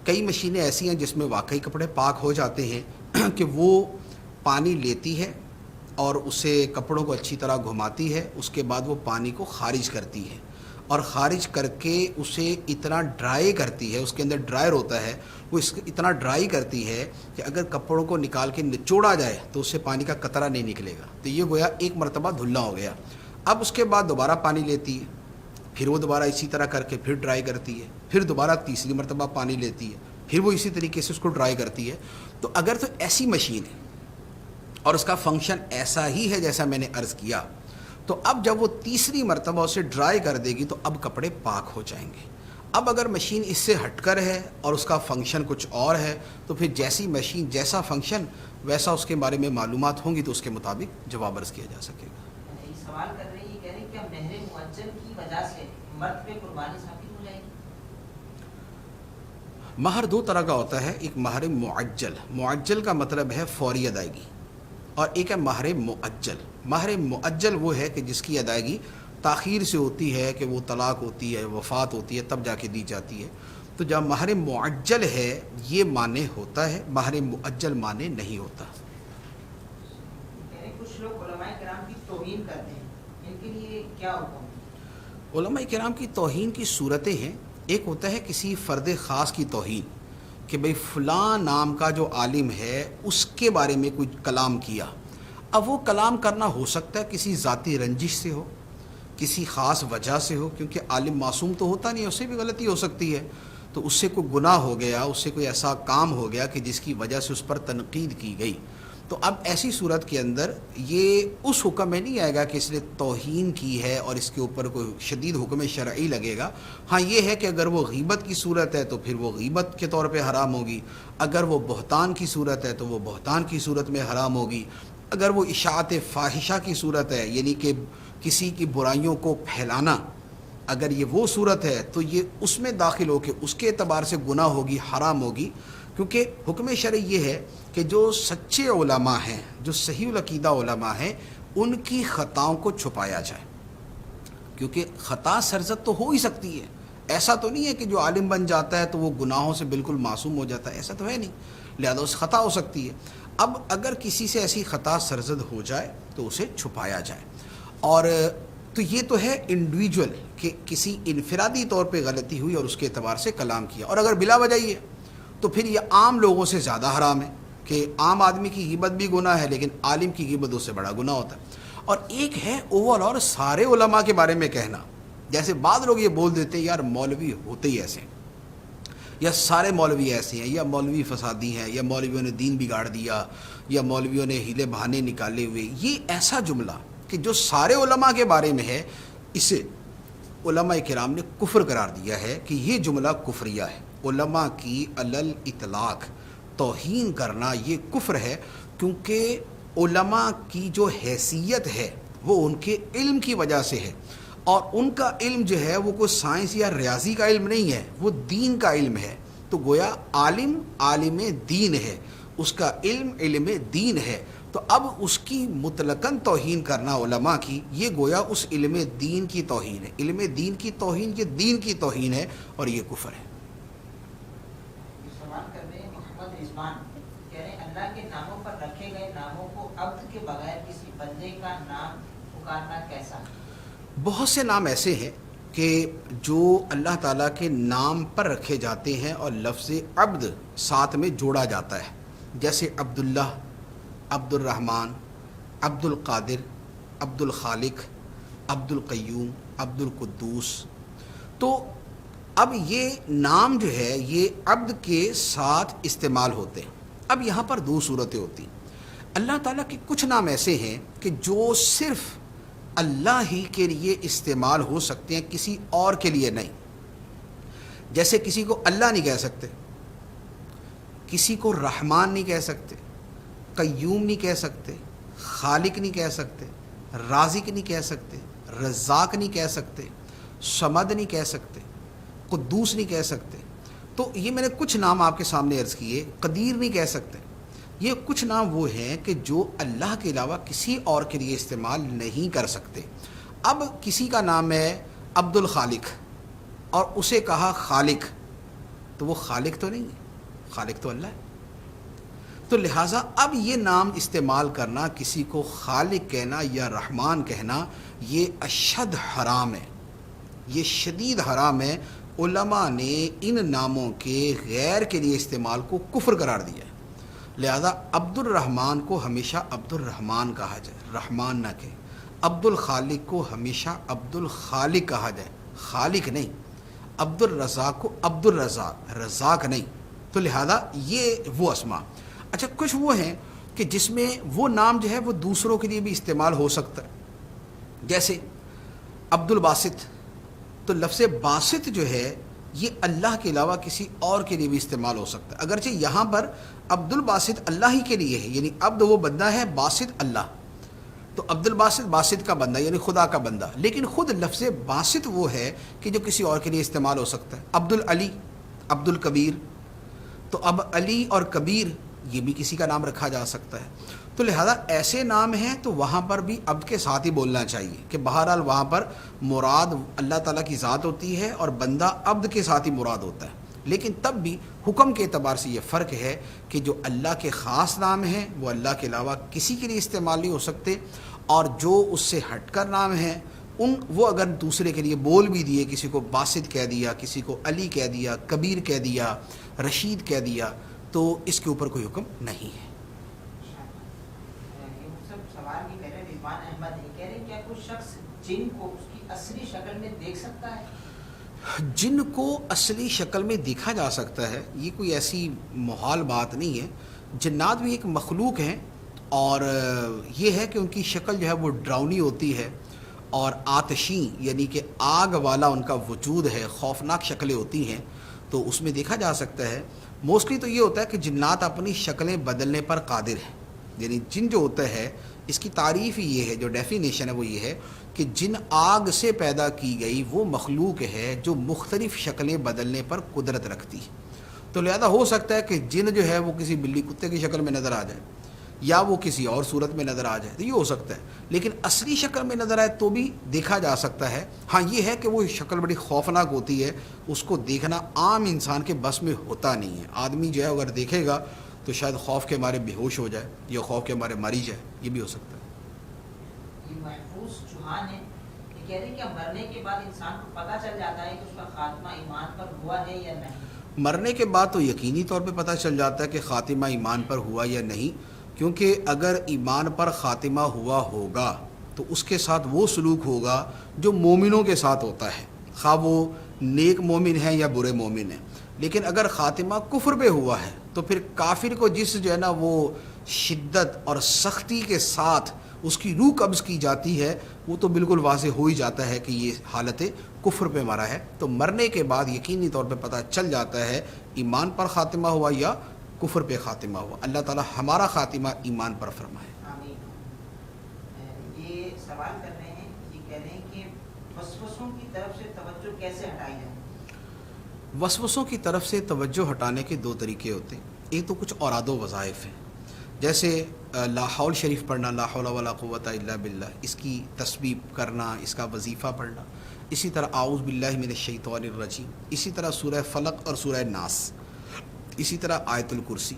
کئی مشینیں ایسی ہیں جس میں واقعی کپڑے پاک ہو جاتے ہیں کہ وہ پانی لیتی ہے اور اسے کپڑوں کو اچھی طرح گھماتی ہے، اس کے بعد وہ پانی کو خارج کرتی ہے، اور خارج کر کے اسے اتنا ڈرائی کرتی ہے، اس کے اندر ڈرائر ہوتا ہے، وہ اتنا ڈرائی کرتی ہے کہ اگر کپڑوں کو نکال کے نچوڑا جائے تو اس سے پانی کا قطرہ نہیں نکلے گا، تو یہ گویا ایک مرتبہ دھلا ہو گیا۔ اب اس کے بعد دوبارہ پانی لیتی ہے، پھر وہ دوبارہ اسی طرح کر کے پھر ڈرائی کرتی ہے، پھر دوبارہ تیسری مرتبہ پانی لیتی ہے، پھر وہ اسی طریقے سے اس کو ڈرائی کرتی ہے۔ تو اگر تو ایسی مشین ہے اور اس کا فنکشن ایسا ہی ہے جیسا میں نے عرض کیا، تو اب جب وہ تیسری مرتبہ اسے ڈرائی کر دے گی تو اب کپڑے پاک ہو جائیں گے۔ اب اگر مشین اس سے ہٹ کر ہے اور اس کا فنکشن کچھ اور ہے تو پھر جیسی مشین جیسا فنکشن ویسا اس کے بارے میں معلومات ہوں گی تو اس کے مطابق جواب عرض کیا جا سکے گا۔ یہ سوال کر رہے ہیں، یہ کہہ رہے ہیں کہ مہر معجل کی وجہ سے مرد پہ قربانی ثابت ہو جائے گی؟ مہر دو طرح کا ہوتا ہے، ایک مہر معجل، معجل کا مطلب ہے فوری ادائیگی، اور ایک ہے مہر مؤجل۔ مہر مؤجل وہ ہے کہ جس کی ادائیگی تاخیر سے ہوتی ہے، کہ وہ طلاق ہوتی ہے، وفات ہوتی ہے، تب جا کے دی جاتی ہے۔ تو جب مہر معجل ہے یہ معنی ہوتا ہے، مہر مؤجل معنی نہیں ہوتا۔ کہہ رہے ہیں کچھ لوگ علماء کرام کی توہین کرتے ہیں، ان کے لیے کیا حکم ہے؟ علماء کرام کی توہین کی صورتیں ہیں، ایک ہوتا ہے کسی فرد خاص کی توہین، کہ بھئی فلاں نام کا جو عالم ہے اس کے بارے میں کوئی کلام کیا۔ اب وہ کلام کرنا ہو سکتا ہے کسی ذاتی رنجش سے ہو، کسی خاص وجہ سے ہو، کیونکہ عالم معصوم تو ہوتا نہیں، اس سے بھی غلطی ہو سکتی ہے، تو اس سے کوئی گناہ ہو گیا، اس سے کوئی ایسا کام ہو گیا کہ جس کی وجہ سے اس پر تنقید کی گئی۔ تو اب ایسی صورت کے اندر یہ اس حکم میں نہیں آئے گا کہ اس نے توہین کی ہے اور اس کے اوپر کوئی شدید حکم شرعی لگے گا۔ ہاں یہ ہے کہ اگر وہ غیبت کی صورت ہے تو پھر وہ غیبت کے طور پہ حرام ہوگی، اگر وہ بہتان کی صورت ہے تو وہ بہتان کی صورت میں حرام ہوگی، اگر وہ اشاعت فاحشہ کی صورت ہے یعنی کہ کسی کی برائیوں کو پھیلانا، اگر یہ وہ صورت ہے تو یہ اس میں داخل ہو کے اس کے اعتبار سے گناہ ہوگی، حرام ہوگی، کیونکہ حکم شرعی یہ ہے کہ جو سچے علماء ہیں، جو صحیح العقیدہ علماء ہیں، ان کی خطاؤں کو چھپایا جائے، کیونکہ خطا سرزد تو ہو ہی سکتی ہے۔ ایسا تو نہیں ہے کہ جو عالم بن جاتا ہے تو وہ گناہوں سے بالکل معصوم ہو جاتا ہے، ایسا تو ہے نہیں، لہذا اس خطا ہو سکتی ہے۔ اب اگر کسی سے ایسی خطا سرزد ہو جائے تو اسے چھپایا جائے، اور تو یہ تو ہے انڈیویجول کہ کسی انفرادی طور پہ غلطی ہوئی اور اس کے اعتبار سے کلام کیا، اور اگر بلا وجہ ہی ہے تو پھر یہ عام لوگوں سے زیادہ حرام ہے، کہ عام آدمی کی غیبت بھی گناہ ہے لیکن عالم کی غیبت اس سے بڑا گناہ ہوتا ہے۔ اور ایک ہے اوور اور سارے علماء کے بارے میں کہنا، جیسے بعض لوگ یہ بول دیتے ہیں یار مولوی ہوتے ہی ایسے ہیں، یا سارے مولوی ایسے ہیں، یا مولوی فسادی ہیں، یا مولویوں نے دین بگاڑ دیا، یا مولویوں نے ہیلے بہانے نکالے ہوئے۔ یہ ایسا جملہ کہ جو سارے علماء کے بارے میں ہے، اسے علماء کرام نے کفر قرار دیا ہے کہ یہ جملہ کفریہ ہے۔ علماء کی علل اطلاق توہین کرنا یہ کفر ہے، کیونکہ علماء کی جو حیثیت ہے وہ ان کے علم کی وجہ سے ہے، اور ان کا علم جو ہے وہ کوئی سائنس یا ریاضی کا علم نہیں ہے، وہ دین کا علم ہے۔ تو گویا عالم عالم دین ہے، اس کا علم علم دین ہے، تو اب اس کی مطلقاً توہین کرنا علماء کی، یہ گویا اس علم دین کی توہین ہے۔ علم دین کی توہین یہ دین کی توہین ہے، اور یہ کفر ہے۔ سوال کر رہے ہیں محمد رضوان، کہہ رہے ہیں اللہ کے ناموں پر رکھے گئے ناموں کو عبد کے بغیر کسی بندے کا نام پکارنا کیسا ہے؟ بہت سے نام ایسے ہیں کہ جو اللہ تعالیٰ کے نام پر رکھے جاتے ہیں اور لفظ عبد ساتھ میں جوڑا جاتا ہے، جیسے عبداللہ، عبد الرحمن، عبد القادر، عبد الخالق، عبد القیوم، عبد القدوس۔ تو اب یہ نام جو ہے یہ عبد کے ساتھ استعمال ہوتے ہیں۔ اب یہاں پر دو صورتیں ہوتی ہیں۔ اللہ تعالیٰ کے کچھ نام ایسے ہیں کہ جو صرف اللہ ہی کے لیے استعمال ہو سکتے ہیں، کسی اور کے لیے نہیں۔ جیسے کسی کو اللہ نہیں کہہ سکتے، کسی کو رحمان نہیں کہہ سکتے، قیوم نہیں کہہ سکتے، خالق نہیں کہہ سکتے، رازق نہیں کہہ سکتے، رزاق نہیں کہہ سکتے، صمد نہیں کہہ سکتے، قدوس نہیں کہہ سکتے۔ تو یہ میں نے کچھ نام آپ کے سامنے عرض کیے۔ قدیر نہیں کہہ سکتے۔ یہ کچھ نام وہ ہیں کہ جو اللہ کے علاوہ کسی اور کے لیے استعمال نہیں کر سکتے۔ اب کسی کا نام ہے عبد الخالق اور اسے کہا خالق، تو وہ خالق تو نہیں ہے، خالق تو اللہ ہے۔ تو لہٰذا اب یہ نام استعمال کرنا، کسی کو خالق کہنا یا رحمان کہنا، یہ اشد حرام ہے، یہ شدید حرام ہے۔ علماء نے ان ناموں کے غیر کے لیے استعمال کو کفر قرار دیا ہے۔ لہذا عبد الرحمن کو ہمیشہ عبد الرحمن کہا جائے، رحمان نہ کہ۔ عبد الخالق کو ہمیشہ عبد الخالق کہا جائے، خالق نہیں۔ عبد الرزاق کو عبد الرزاق، رزاق نہیں۔ تو لہذا یہ وہ اسماء۔ اچھا کچھ وہ ہیں کہ جس میں وہ نام جو ہے وہ دوسروں کے لیے بھی استعمال ہو سکتا ہے، جیسے عبد الباسط۔ تو لفظ باسط جو ہے یہ اللہ کے علاوہ کسی اور کے لیے بھی استعمال ہو سکتا ہے. اگرچہ یہاں پر عبد الباسط اللہ ہی کے لیے ہے، یعنی عبد وہ بندہ ہے، باسط اللہ، تو عبد الباسط باسط کا بندہ یعنی خدا کا بندہ. لیکن خود لفظ باسط وہ ہے کہ جو کسی اور کے لیے استعمال ہو سکتا ہے. عبد العلی، عبد الکبیر، تو اب علی اور کبیر یہ بھی کسی کا نام رکھا جا سکتا ہے. تو لہذا ایسے نام ہیں تو وہاں پر بھی عبد کے ساتھ ہی بولنا چاہیے کہ بہرحال وہاں پر مراد اللہ تعالیٰ کی ذات ہوتی ہے اور بندہ عبد کے ساتھ ہی مراد ہوتا ہے. لیکن تب بھی حکم کے اعتبار سے یہ فرق ہے کہ جو اللہ کے خاص نام ہیں وہ اللہ کے علاوہ کسی کے لیے استعمال نہیں ہو سکتے، اور جو اس سے ہٹ کر نام ہیں وہ اگر دوسرے کے لیے بول بھی دیے، کسی کو باسط کہہ دیا، کسی کو علی کہہ دیا، کبیر کہہ دیا، رشید کہہ دیا، تو اس کے اوپر کوئی حکم نہیں ہے. سوال بھی کہہ رہے رضوان احمد یہ کہہ رہے ہیں کیا کوئی شخص جن کو اس کی اصلی شکل میں دیکھ سکتا ہے؟ جن کو اصلی شکل میں دیکھا جا سکتا ہے یہ کوئی ایسی محال بات نہیں ہے. جنات بھی ایک مخلوق ہیں، اور یہ ہے کہ ان کی شکل جو ہے وہ ڈراؤنی ہوتی ہے اور آتشیں یعنی کہ آگ والا ان کا وجود ہے، خوفناک شکلیں ہوتی ہیں، تو اس میں دیکھا جا سکتا ہے. موسٹلی تو یہ ہوتا ہے کہ جنات اپنی شکلیں بدلنے پر قادر ہیں. یعنی جن جو ہوتا ہے اس کی تعریف ہی یہ ہے، جو ڈیفینیشن ہے وہ یہ ہے کہ جن آگ سے پیدا کی گئی وہ مخلوق ہے جو مختلف شکلیں بدلنے پر قدرت رکھتی ہے. تو لہذا ہو سکتا ہے کہ جن جو ہے وہ کسی بلی کتے کی شکل میں نظر آ جائے یا وہ کسی اور صورت میں نظر آ جائے، تو یہ ہو سکتا ہے. لیکن اصلی شکل میں نظر آئے تو بھی دیکھا جا سکتا ہے. ہاں یہ ہے کہ وہ شکل بڑی خوفناک ہوتی ہے، اس کو دیکھنا عام انسان کے بس میں ہوتا نہیں ہے. آدمی جو ہے اگر دیکھے گا تو شاید خوف کے مارے بے ہوش ہو جائے یا خوف کے مارے مری جائے، یہ بھی ہو سکتا ہے. یہ محفوظ چوہان ہے، یہ کہہ رہے ہیں کہ مرنے کے بعد انسان کو پتہ چل جاتا ہے کہ اس کا خاتمہ ایمان پر ہوا ہے یا نہیں؟ مرنے کے بعد تو یقینی طور پہ پتہ چل جاتا ہے کہ خاتمہ ایمان پر ہوا یا نہیں، کیونکہ اگر ایمان پر خاتمہ ہوا ہوگا تو اس کے ساتھ وہ سلوک ہوگا جو مومنوں کے ساتھ ہوتا ہے، خواہ وہ نیک مومن ہیں یا برے مومن ہیں. لیکن اگر خاتمہ کفر پہ ہوا ہے تو پھر کافر کو جس جو ہے نا وہ شدت اور سختی کے ساتھ اس کی روح قبض کی جاتی ہے، وہ تو بالکل واضح ہو ہی جاتا ہے کہ یہ حالت کفر پہ مرا ہے. تو مرنے کے بعد یقینی طور پہ پتہ چل جاتا ہے ایمان پر خاتمہ ہوا یا کفر پہ خاتمہ ہوا. اللہ تعالی ہمارا خاتمہ ایمان پر فرمائے. آمین. یہ سوال کر رہے ہیں، یہ کہہ رہے ہیں کہ وسوسوں کی طرف سے توجہ کیسے ہٹائی جائے؟ وسوسوں کی طرف سے توجہ ہٹانے کے دو طریقے ہوتے ہیں. ایک تو کچھ اوراد و وظائف ہیں، جیسے لا حول شریف پڑھنا، لا حول ولا قوت الا باللہ، اس کی تسبیح کرنا، اس کا وظیفہ پڑھنا. اسی طرح اعوذ باللہ من الشیطان الرجیم، اسی طرح سورہ فلق اور سورہ ناس، اسی طرح آیت الکرسی.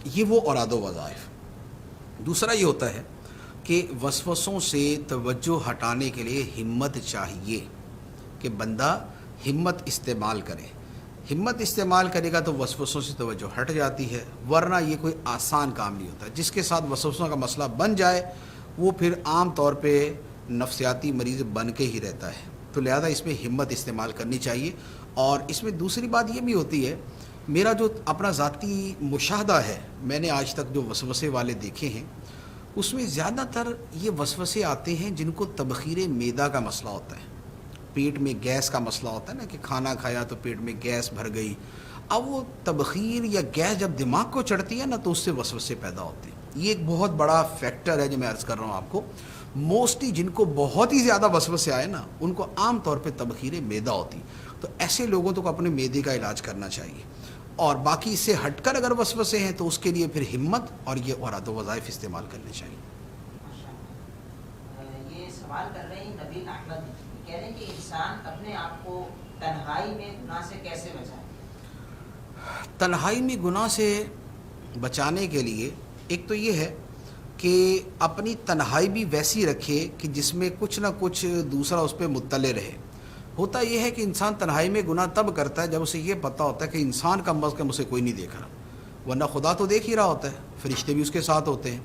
یہ وہ اوراد و وظائف. دوسرا یہ ہوتا ہے کہ وسوسوں سے توجہ ہٹانے کے لیے ہمت چاہیے کہ بندہ ہمت استعمال کرے. ہمت استعمال کرے گا تو وسوسوں سے توجہ ہٹ جاتی ہے، ورنہ یہ کوئی آسان کام نہیں ہوتا. جس کے ساتھ وسوسوں کا مسئلہ بن جائے وہ پھر عام طور پہ نفسیاتی مریض بن کے ہی رہتا ہے. تو لہذا اس میں ہمت استعمال کرنی چاہیے. اور اس میں دوسری بات یہ بھی ہوتی ہے، میرا جو اپنا ذاتی مشاہدہ ہے، میں نے آج تک جو وسوسے والے دیکھے ہیں اس میں زیادہ تر یہ وسوسے آتے ہیں جن کو تبخیر معدہ کا مسئلہ ہوتا ہے، پیٹ میں گیس کا مسئلہ ہوتا ہے نا، کہ کھانا کھایا تو پیٹ میں گیس بھر گئی. اب وہ تبخیر یا گیس جب دماغ کو چڑھتی ہے نا تو اس سے وسوسے پیدا ہوتے ہیں. یہ ایک بہت بڑا فیکٹر ہے جو میں عرض کر رہا ہوں آپ کو. موسٹلی جن کو بہت ہی زیادہ وسوسے آئے نا ان کو عام طور پہ تبخیر معدہ ہوتی. تو ایسے لوگوں کو اپنے معدے کا علاج کرنا چاہیے. اور باقی اس سے ہٹ کر اگر وسوسے ہیں تو اس کے لیے پھر ہمت اور یہ اوراد و وظائف استعمال کرنے چاہیے. یہ سوال کر رہے ہیں نبیل احمد، کہہ رہے ہیں کہ انسان اپنے آپ کو تنہائی میں گناہ سے کیسے بچائے؟ تنہائی میں گناہ سے بچانے کے لیے ایک تو یہ ہے کہ اپنی تنہائی بھی ویسی رکھے کہ جس میں کچھ نہ کچھ دوسرا اس پہ مطلع رہے. ہوتا یہ ہے کہ انسان تنہائی میں گناہ تب کرتا ہے جب اسے یہ پتہ ہوتا ہے کہ انسان کم از کم اسے کوئی نہیں دیکھ رہا، ورنہ خدا تو دیکھ ہی رہا ہوتا ہے، فرشتے بھی اس کے ساتھ ہوتے ہیں.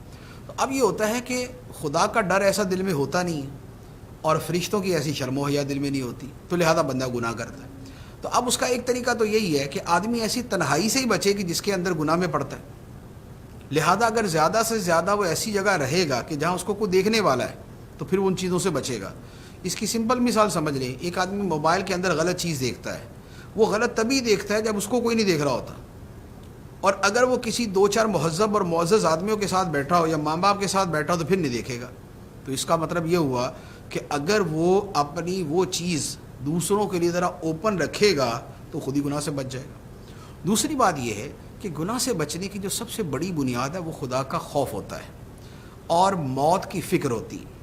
تو اب یہ ہوتا ہے کہ خدا کا ڈر ایسا دل میں ہوتا نہیں ہے اور فرشتوں کی ایسی شرم و حیا دل میں نہیں ہوتی، تو لہذا بندہ گناہ کرتا ہے. تو اب اس کا ایک طریقہ تو یہی ہے کہ آدمی ایسی تنہائی سے ہی بچے کہ جس کے اندر گناہ میں پڑتا ہے. لہذا اگر زیادہ سے زیادہ وہ ایسی جگہ رہے گا کہ جہاں اس کو کوئی دیکھنے والا ہے تو پھر وہ ان چیزوں سے بچے گا. اس کی سمپل مثال سمجھ لیں، ایک آدمی موبائل کے اندر غلط چیز دیکھتا ہے، وہ غلط تبھی دیکھتا ہے جب اس کو کوئی نہیں دیکھ رہا ہوتا. اور اگر وہ کسی 2-4 مہذب اور معزز آدمیوں کے ساتھ بیٹھا ہو یا ماں باپ کے ساتھ بیٹھا ہو تو پھر نہیں دیکھے گا. تو اس کا مطلب یہ ہوا کہ اگر وہ اپنی وہ چیز دوسروں کے لیے ذرا اوپن رکھے گا تو خود ہی گناہ سے بچ جائے گا. دوسری بات یہ ہے کہ گناہ سے بچنے کی جو سب سے بڑی بنیاد ہے وہ خدا کا خوف ہوتا ہے اور موت کی فکر ہوتی ہے.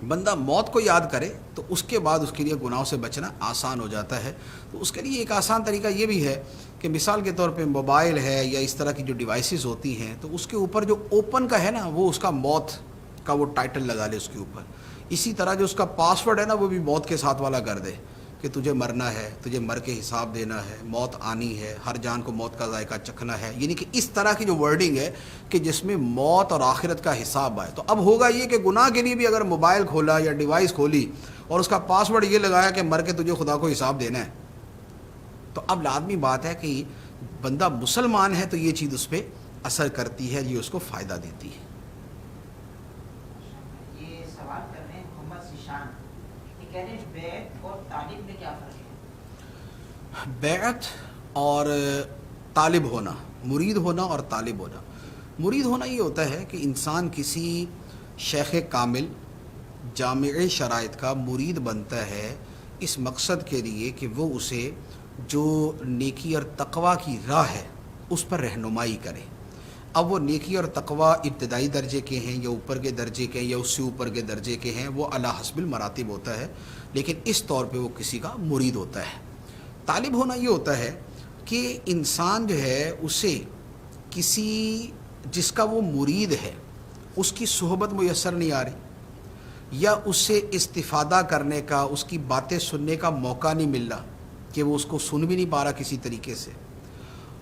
بندہ موت کو یاد کرے تو اس کے بعد اس کے لیے گناہوں سے بچنا آسان ہو جاتا ہے. تو اس کے لیے ایک آسان طریقہ یہ بھی ہے کہ مثال کے طور پہ موبائل ہے یا اس طرح کی جو ڈیوائسز ہوتی ہیں تو اس کے اوپر جو اوپن کا ہے نا وہ اس کا موت کا وہ ٹائٹل لگا لے اس کے اوپر. اسی طرح جو اس کا پاسورڈ ہے نا وہ بھی موت کے ساتھ والا کر دے کہ تجھے مرنا ہے, تجھے مر کے حساب دینا ہے, موت آنی ہے, ہر جان کو موت کا ذائقہ چکھنا ہے. یعنی کہ اس طرح کی جو ورڈنگ ہے کہ جس میں موت اور آخرت کا حساب آئے. تو اب ہوگا یہ کہ گناہ کے لیے بھی اگر موبائل کھولا یا ڈیوائس کھولی اور اس کا پاسورڈ یہ لگایا کہ مر کے تجھے خدا کو حساب دینا ہے, تو اب لازمی بات ہے کہ بندہ مسلمان ہے تو یہ چیز اس پہ اثر کرتی ہے, یہ اس کو فائدہ دیتی ہے. یہ سوال کر رہے ہیں محمد ذیشان, یہ کہہ رہے ہیں بیعت اور طالب میں کیا فرق ہے؟ بیعت اور طالب ہونا, مرید ہونا اور طالب ہونا. مرید ہونا یہ ہوتا ہے کہ انسان کسی شیخ کامل جامع شرائط کا مرید بنتا ہے اس مقصد کے لیے کہ وہ اسے جو نیکی اور تقوی کی راہ ہے اس پر رہنمائی کرے. اب وہ نیکی اور تقوی ابتدائی درجے کے ہیں یا اوپر کے درجے کے یا اس سے اوپر کے درجے کے ہیں, وہ علی حسب المراتب ہوتا ہے, لیکن اس طور پہ وہ کسی کا مرید ہوتا ہے. طالب ہونا یہ ہوتا ہے کہ انسان جو ہے اسے کسی جس کا وہ مرید ہے اس کی صحبت میسر نہیں آ رہی یا اس سے استفادہ کرنے کا, اس کی باتیں سننے کا موقع نہیں مل رہا کہ وہ اس کو سن بھی نہیں پا رہا کسی طریقے سے,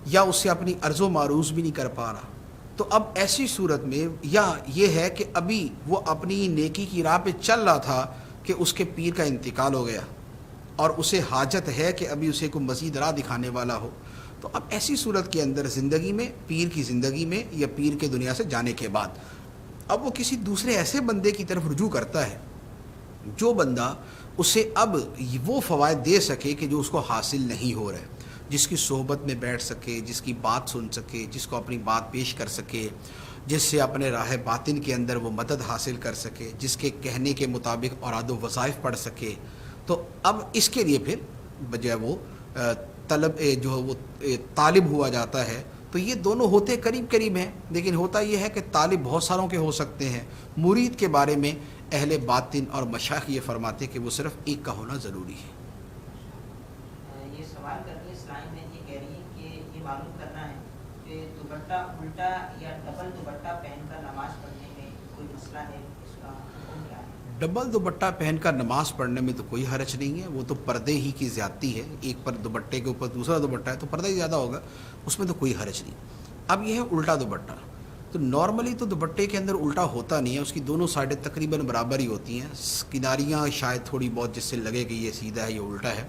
یا اس سے اپنی عرض و معروض بھی نہیں کر پا رہا. تو اب ایسی صورت میں یا یہ ہے کہ ابھی وہ اپنی نیکی کی راہ پہ چل رہا تھا کہ اس کے پیر کا انتقال ہو گیا اور اسے حاجت ہے کہ ابھی اسے کوئی مزید راہ دکھانے والا ہو. تو اب ایسی صورت کے اندر زندگی میں, پیر کی زندگی میں یا پیر کے دنیا سے جانے کے بعد اب وہ کسی دوسرے ایسے بندے کی طرف رجوع کرتا ہے جو بندہ اسے اب وہ فوائد دے سکے کہ جو اس کو حاصل نہیں ہو رہے, جس کی صحبت میں بیٹھ سکے, جس کی بات سن سکے, جس کو اپنی بات پیش کر سکے, جس سے اپنے راہ باطن کے اندر وہ مدد حاصل کر سکے, جس کے کہنے کے مطابق اوراد و وظائف پڑھ سکے. تو اب اس کے لیے پھر بجائے وہ طلب جو وہ طالب ہوا جاتا ہے. تو یہ دونوں ہوتے قریب قریب ہیں, لیکن ہوتا یہ ہے کہ طالب بہت ساروں کے ہو سکتے ہیں. مرید کے بارے میں اہل باطن اور مشائخ یہ فرماتے کہ وہ صرف ایک کا ہونا ضروری ہے. یہ سوال کر رہی ہے اسلام میں, یہ کہہ رہی ہے کہ یہ معلوم کرنا ہے کہ دوپٹہ الٹا یا ڈبل دوپٹہ پہن کر نماز پڑھنے میں کوئی مسئلہ ہے, اس کا حکم کیا ہے؟ ڈبل دوپٹہ پہن کر نماز پڑھنے میں تو کوئی حرج نہیں ہے, وہ تو پردے ہی کی زیادتی ہے. ایک پر دوپٹے کے اوپر دوسرا دوپٹہ ہے تو پردہ ہی زیادہ ہوگا, اس میں تو کوئی حرج نہیں. اب یہ ہے الٹا دوپٹہ. تو نارملی تو دوپٹے کے اندر الٹا ہوتا نہیں ہے, اس کی دونوں سائڈیں تقریباً برابر ہی ہوتی ہیں, کناریاں شاید تھوڑی بہت جس سے لگے کہ یہ سیدھا ہے یہ الٹا ہے.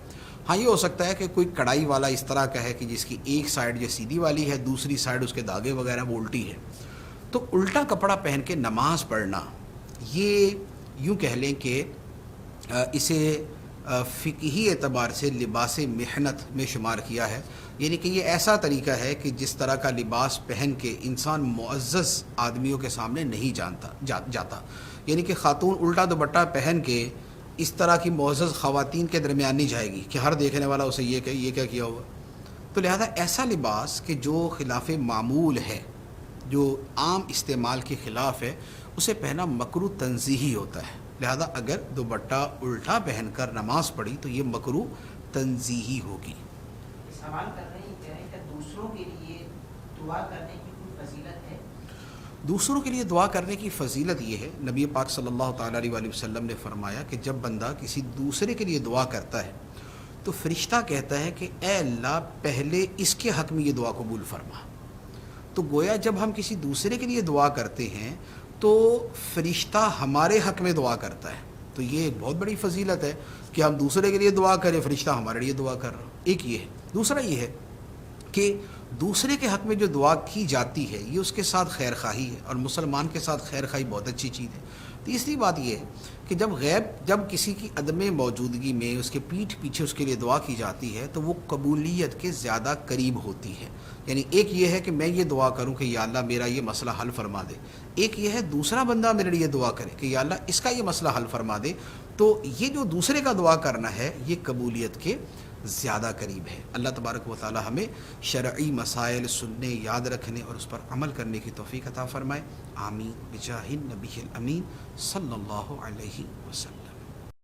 ہاں یہ ہو سکتا ہے کہ کوئی کڑائی والا اس طرح کا ہے کہ جس کی ایک سائڈ جو سیدھی والی ہے, دوسری سائڈ اس کے دھاگے وغیرہ وہ الٹی ہے. تو الٹا کپڑا پہن کے نماز پڑھنا یہ یوں کہہ لیں کہ اسے فقہی اعتبار سے لباس محنت میں شمار کیا ہے. یعنی کہ یہ ایسا طریقہ ہے کہ جس طرح کا لباس پہن کے انسان معزز آدمیوں کے سامنے نہیں جاتا. یعنی کہ خاتون الٹا دوپٹہ پہن کے اس طرح کی معزز خواتین کے درمیان نہیں جائے گی کہ ہر دیکھنے والا اسے یہ کیا کیا ہوا. تو لہذا ایسا لباس کہ جو خلاف معمول ہے, جو عام استعمال کے خلاف ہے, اسے پہنا مکروہ تنزیہی ہوتا ہے. لہذا اگر دوپٹہ الٹا پہن کر نماز پڑھی تو یہ مکروہ تنزیہی ہوگی. سوال کر رہے ہیں, کہہ رہے ہیں کہ دوسروں کے لیے دعا کرنے کی کوئی فضیلت ہے؟ دوسروں کے لیے دعا کرنے کی فضیلت یہ ہے, نبی پاک صلی اللہ تعالیٰ علیہ وسلم نے فرمایا کہ جب بندہ کسی دوسرے کے لیے دعا کرتا ہے تو فرشتہ کہتا ہے کہ اے اللہ پہلے اس کے حق میں یہ دعا قبول فرما. تو گویا جب ہم کسی دوسرے کے لیے دعا کرتے ہیں تو فرشتہ ہمارے حق میں دعا کرتا ہے. تو یہ ایک بہت بڑی فضیلت ہے کہ ہم دوسرے کے لیے دعا کریں, فرشتہ ہمارے لیے دعا کر رہا. ایک یہ ہے. دوسرا یہ ہے کہ دوسرے کے حق میں جو دعا کی جاتی ہے یہ اس کے ساتھ خیر خواہی ہے, اور مسلمان کے ساتھ خیر خواہی بہت اچھی چیز ہے. تیسری بات یہ ہے کہ جب کسی کی عدم موجودگی میں اس کے پیٹھ پیچھے اس کے لیے دعا کی جاتی ہے تو وہ قبولیت کے زیادہ قریب ہوتی ہے. یعنی ایک یہ ہے کہ میں یہ دعا کروں کہ یا اللہ میرا یہ مسئلہ حل فرما دے، ایک یہ ہے دوسرا بندہ میرے لیے دعا کرے کہ یا اللہ اس کا یہ مسئلہ حل فرما دے. تو یہ جو دوسرے کا دعا کرنا ہے یہ قبولیت کے زیادہ قریب ہے. اللہ تبارک و تعالی ہمیں شرعی مسائل سننے، یاد رکھنے اور اس پر عمل کرنے کی توفیق عطا فرمائے. آمین بجاہ النبی الامین صلی اللہ علیہ وسلم.